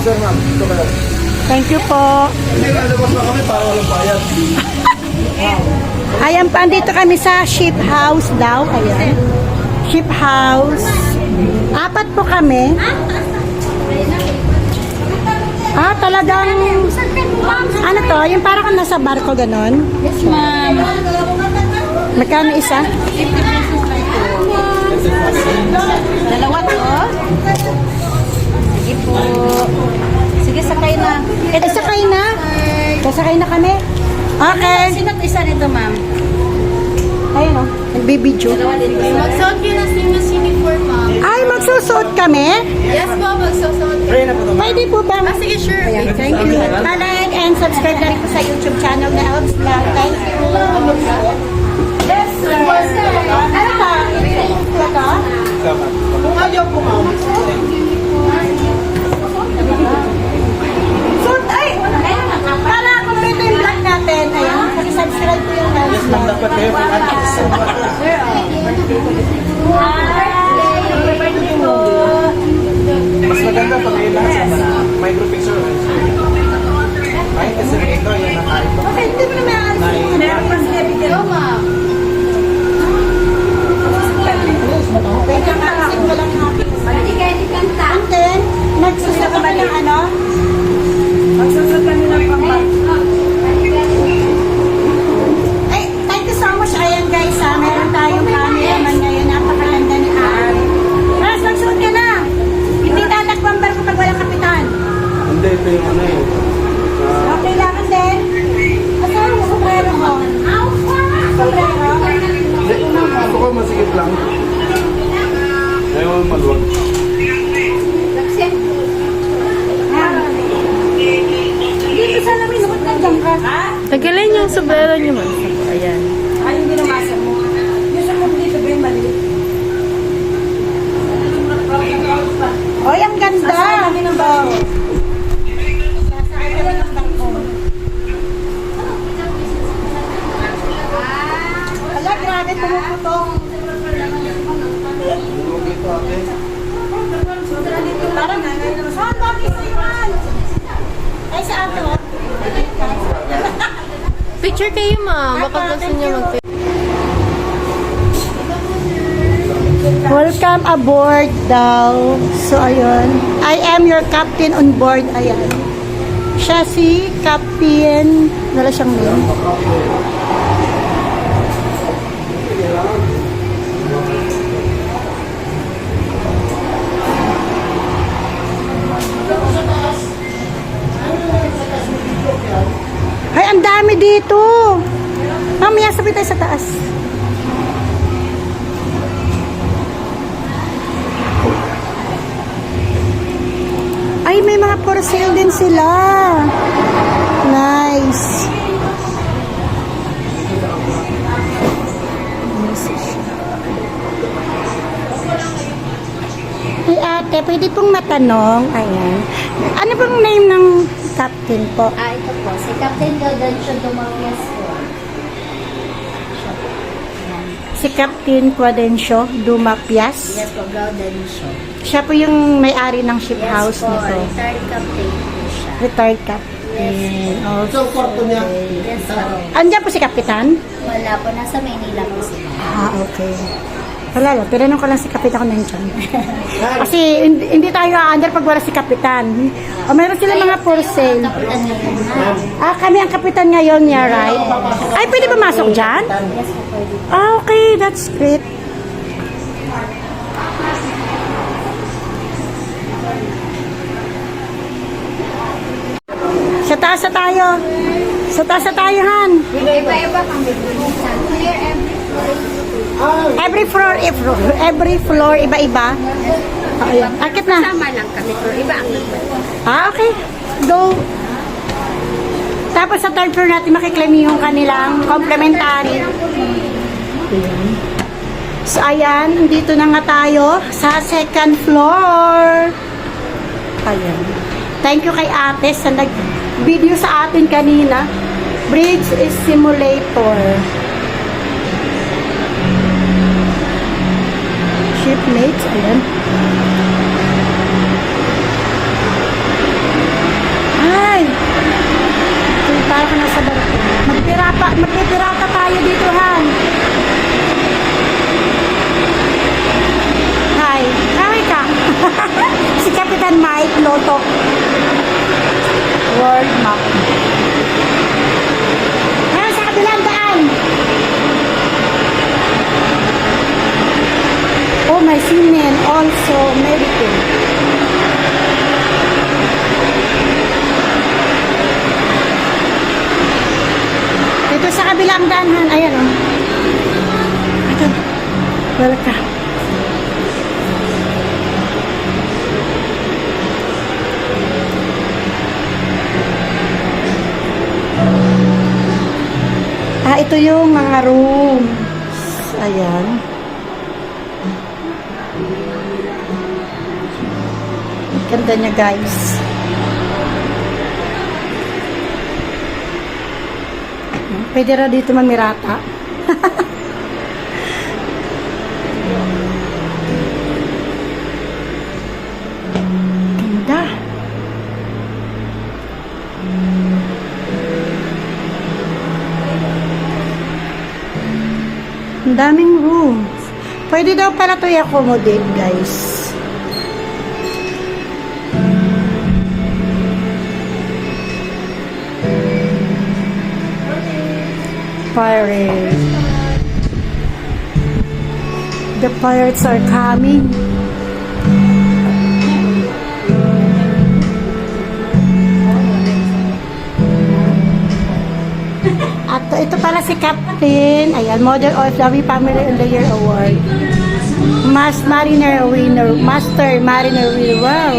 sir, ma'am. Ito kayo. Thank you po. Hindi, lalabas na kami para walang bayad. Ayan pa, andito kami sa ship house daw. Ayan. Ship house. 4 po kami. Talagang, ano to? Yung parang kung nasa barko, ganon? Yes, ma'am. Magkano isa? 50 pesos lang po. Dalawa to. Sige po. Sige, sakay na. Sakay na? Sasakay na kami? Okay. Sino isa nito, ma'am? Ayun o. Nagbibidyo. Magsuot kayo na senior uniform, ma'am. Ay, magsusuot kami? Yes po, magsusuot kayo. Pray na po ito, ma'am. Pwede po ba? Sige, sure. Ayan, thank you. Like and subscribe na rin po sa YouTube channel na Elves Vlog. Thank you. Yes, sir. Ano ba? Ito? Kung ayaw po, ma'am. Suot, ay! Para kompleto yung vlog natin. Ayan, subscribe po yung Elves Yes, ma'am. Vlog. Dapat kayo mag-address. Mas maganda pag kayo lahat sa may group picture. Ay, kasi ito, yan ang kahit po. Okay, hindi mo na may aalis. Hello, ma'am. Pwede ka aalis ko lang happy. And then, magsusuot ka ng ano? Magsusuot kami ng pambat. Ay, thank you so much. Ayan guys, meron tayong cameraman ngayon. Napakaganda ni Aaron. Ras, magsuot ka na. Hindi tatakbang ko pag walang kapitan. Hindi, ito yung ano eh. Okay lang din. Asahan mo, sombrero mo. Sombrero? Ako ko masigit lang. Ayaw maluwag. Dito sa lamin, huwag nandiyan ka. Tagalin yung sombrero niyo, ma'am. Ayan. Ay, hindi namasa mo. Yung sa kong dito ba yung mali? Oy, ang ganda! Sasakay kami ng barko. Sasakay kami ng barko. Ala, grabe, pumuputong. Maluwag ito, ate. Parang, saan ba isa yan? Ay, sa ato. Picture kayo, ma'am. Baka gusto niyo mag-picture. Welcome aboard daw. So, ayun. I am your captain on board. Ayan. Siya si Captain. Wala siyang name. Ay, ang dami dito. Mamaya sabi tayo sa taas. Ay, may mga for sale din sila. Nice. Ay, ate, pwede pong matanong. Ayan. Ano pong name ng captain po? Ito po, si Captain Gaudencio Dumapias po. Siya po. Yan. Si Captain Prudencio Dumapias. Yes po, Gaudencio. Siya po yung may-ari ng ship Yes house po, nito. retired captain po siya. Retired captain. Oh. Ito ang kwarto niya. Yes po. Andiyan po si Kapitan? Wala po, nasa Maynila po sila. Okay. Wala lang, tinanong ko lang si Kapitan kung nandiyan. Kasi hindi tayo under pag wala si Kapitan. O meron sila mga for sale. Kapitan niya po. Kami ang Kapitan ngayon niya, right? Ay, pwede ba masok dyan? Yes po, pwede. Okay, that's great. Sa taas na tayo. Sa taas na tayo, Han. Iba-iba kami. Clear Every floor, iba-iba. Ayan. Akit na. Sama lang kami, pero iba ang number. Okay. Go. Tapos sa third floor natin makiklaim yung kanilang complimentary. Ayan. So, ayan. Dito na nga tayo sa second floor. Ayan. Thank you kay ate sa nag-video sa atin kanina. Bridge is simulator. Shipmates. Ayan. magpipirata tayo dito, Han. Hi. Hi ka. Si Kapitan Mike Lotto. World map. Ngayon sa kabilang daan. Oh, my semen also medical. Dito sa kabilang daan, Han. Ayan, oh. Ito. Welcome. Ito yung mga rooms. Ayan. Ganda niya, guys. Pwede raw dito mamirata. Ganda. Ang daming rooms. Pwede daw pala ito i-accommodate, guys. Pirates. The pirates are coming. At ito pala si Captain. Ayan, Model OFW Family and Layer Award. Master Mariner winner. Wow.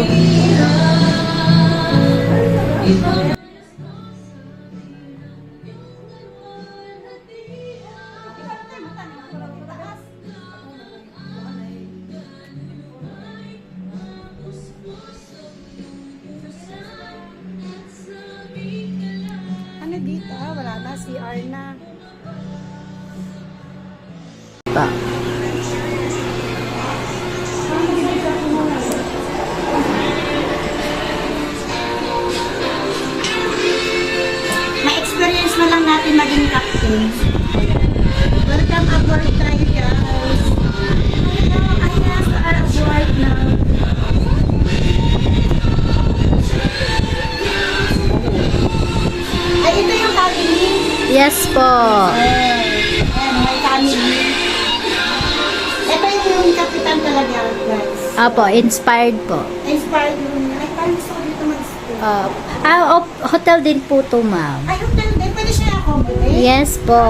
Ano dito? Wala na. CR na. Ma-experience na lang natin maging captain. Welcome aboard tayo, guys. Ayan, we are aboard now. Ay, ito yung family. Yes po. Ayan, may family. Ito yung kapitan talaga, guys. Apo, inspired po. Inspired room niya. Ay, parang gusto ko dito mag-stay. Hotel din po to, ma'am. Ay, hotel din. Pwede siya accommodate? Yes po.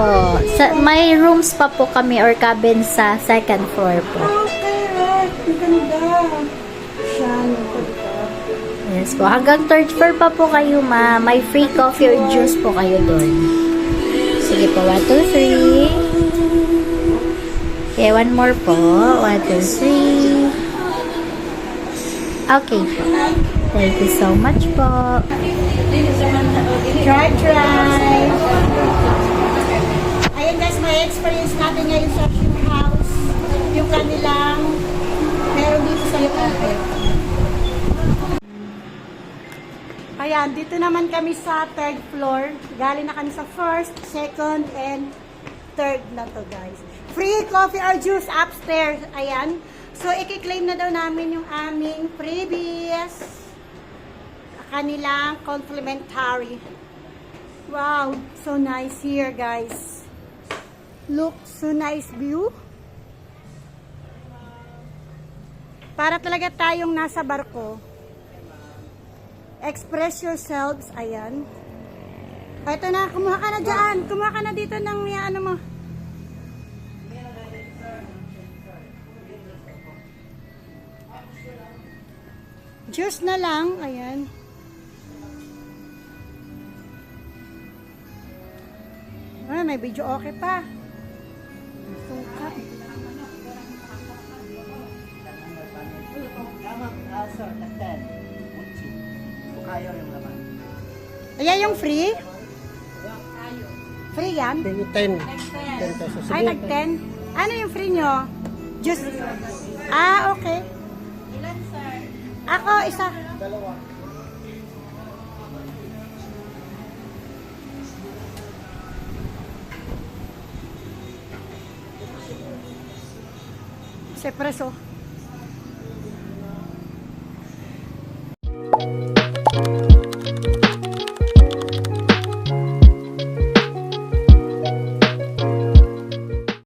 May rooms pa po kami or cabin sa second floor po. Okay, right. Ang ganda. Siya, Yes po. Hanggang third floor pa po kayo, ma'am. May free coffee or juice po kayo doon. Sige po. 1, 2, 3. Okay, one more po. 1, 2, 3. Okay po. Thank you so much po. Try. Ayan guys, may experience natin ngayon sa Ship House. Yung kanilang meron dito sa hotel. Ayan, dito naman kami sa third floor. Galing na kami sa first, second, and third na to, guys. Free coffee or juice upstairs. Ayan. So, i-claim na daw namin yung aming freebies. Kanilang complimentary. Wow, so nice here, guys. Look, so nice view. Para talaga tayong nasa barko. Express yourselves. Ayan. Ito na, kumuha ka na dyan. Kumuha ka na dito ng ano mo. Juice na lang. Ayan. Ay, may video okay pa. Suka. Ayan yung free? Free yan? 10. Ay, tag 10. Ano yung free nyo? Just... Ah, okay. Ilan, sir? Ako, isa. Dalawa. Sepres, oh.